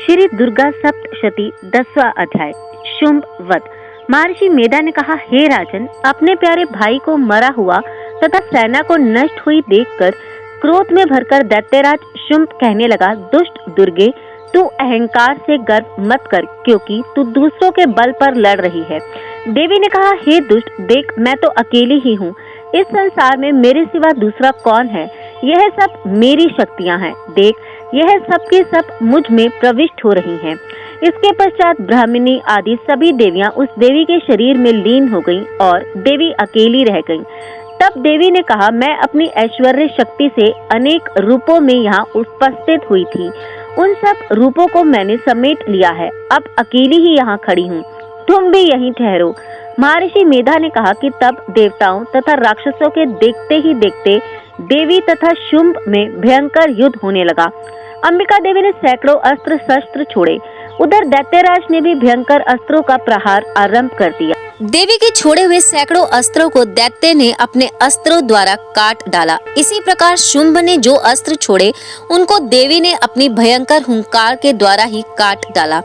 श्री दुर्गा सप्तशती 10वां अध्याय शुंभ वध। महर्षि मेधा ने कहा, हे राजन, अपने प्यारे भाई को मरा हुआ तथा सेना को नष्ट हुई देखकर क्रोध में भरकर दैत्यराज शुंभ कहने लगा, दुष्ट दुर्गे, तू अहंकार से गर्व मत कर, क्योंकि तू दूसरों के बल पर लड़ रही है। देवी ने कहा, हे दुष्ट, देख, मैं तो अकेली ही हूँ। इस संसार में मेरे सिवा दूसरा कौन है? यह सब मेरी शक्तियाँ हैं। देख, यह सब की सब मुझ में प्रविष्ट हो रही हैं। इसके पश्चात ब्राह्मणी आदि सभी देवियां उस देवी के शरीर में लीन हो गईं और देवी अकेली रह गईं। तब देवी ने कहा, मैं अपनी ऐश्वर्य शक्ति से अनेक रूपों में यहाँ उपस्थित हुई थी। उन सब रूपों को मैंने समेट लिया है। अब अकेली ही यहाँ खड़ी हूँ, तुम भी यहीं ठहरो। महर्षि मेधा ने कहा कि तब देवताओं तथा राक्षसों के देखते ही देखते देवी तथा शुंभ में भयंकर युद्ध होने लगा। अंबिका देवी ने सैकड़ों अस्त्र शस्त्र छोड़े। उधर दैत्यराज ने भी भयंकर अस्त्रों का प्रहार आरंभ कर दिया। देवी के छोड़े हुए सैकड़ों अस्त्रों को दैत्य ने अपने अस्त्रों द्वारा काट डाला। इसी प्रकार शुंभ ने जो अस्त्र छोड़े उनको देवी ने अपनी भयंकर हुंकार के द्वारा ही काट डाला।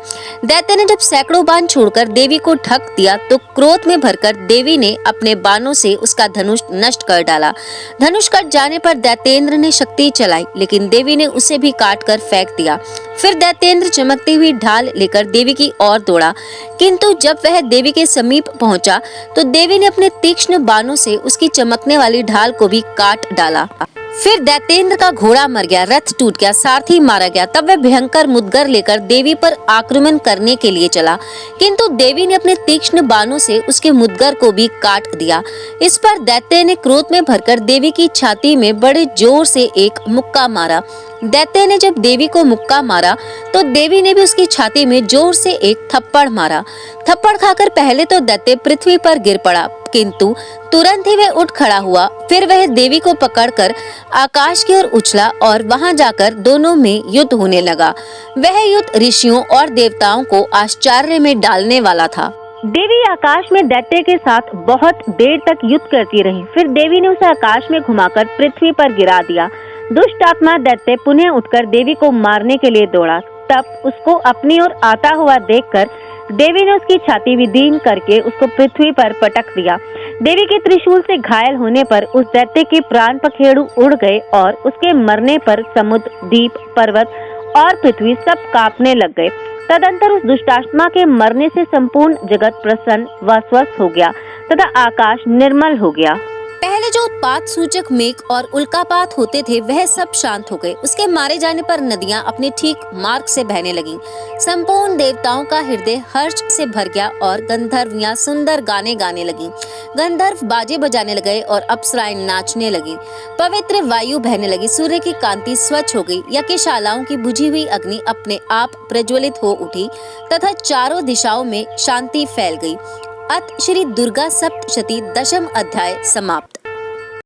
दैत्य ने जब सैकड़ों बाण छोड़कर देवी को ढक दिया तो क्रोध में भरकर देवी ने अपने बाणों से उसका धनुष नष्ट कर डाला। धनुष कट जाने पर दैत्येंद्र ने शक्ति चलाई, लेकिन देवी ने उसे भी काट कर फेंक दिया। फिर दैत्येंद्र चमकती हुई ढाल लेकर देवी की ओर दौड़ा, किंतु जब वह देवी के समीप पहुंचा तो देवी ने अपने तीक्ष्ण बाणों से उसकी चमकने वाली ढाल को भी काट डाला। फिर दैत्येंद्र का घोड़ा मर गया, रथ टूट गया, सारथी मारा गया। तब वह भयंकर मुद्गर लेकर देवी पर आक्रमण करने के लिए चला, किंतु देवी ने अपने तीक्ष्ण बाणों से उसके मुद्गर को भी काट दिया। इस पर दैत्य ने क्रोध में भरकर देवी की छाती में बड़े जोर से एक मुक्का मारा। दैत्य ने जब देवी को मुक्का मारा तो देवी ने भी उसकी छाती में जोर से एक थप्पड़ मारा। थप्पड़ खाकर पहले तो दैत्य पृथ्वी पर गिर पड़ा, किंतु तुरंत ही वह उठ खड़ा हुआ। फिर वह देवी को पकड़कर आकाश की ओर उछला और वहां जाकर दोनों में युद्ध होने लगा। वह युद्ध ऋषियों और देवताओं को आश्चर्य में डालने वाला था। देवी आकाश में दैत्य के साथ बहुत देर तक युद्ध करती रही। फिर देवी ने उसे आकाश में घुमाकर पृथ्वी पर गिरा दिया। दुष्ट आत्मा दैत्य पुनः उठकर देवी को मारने के लिए दौड़ा। तब उसको अपनी ओर आता हुआ देखकर देवी ने उसकी छाती विदीर्ण करके उसको पृथ्वी पर पटक दिया। देवी के त्रिशूल से घायल होने पर उस दैत्य के प्राण पखेरु उड़ गए और उसके मरने पर समुद्र, द्वीप, पर्वत और पृथ्वी सब कांपने लग गए। तदंतर उस दुष्टात्मा के मरने से संपूर्ण जगत प्रसन्न व स्वस्थ हो गया तथा आकाश निर्मल हो गया। पहले जो उत्पात सूचक मेघ और उल्कापात होते थे वह सब शांत हो गए। उसके मारे जाने पर नदियां अपने ठीक मार्ग से बहने लगीं। संपूर्ण देवताओं का हृदय हर्ष से भर गया और गंधर्वियां सुंदर गाने गाने लगीं। गंधर्व बाजे बजाने लगे और अप्सराएं नाचने लगी। पवित्र वायु बहने लगी। सूर्य की कांति स्वच्छ हो गई। यज्ञशालाओं की बुझी हुई अग्नि अपने आप प्रज्वलित हो उठी तथा चारों दिशाओं में शांति फैल गई। अत श्री दुर्गा सप्तशती 10वां अध्याय समाप्त।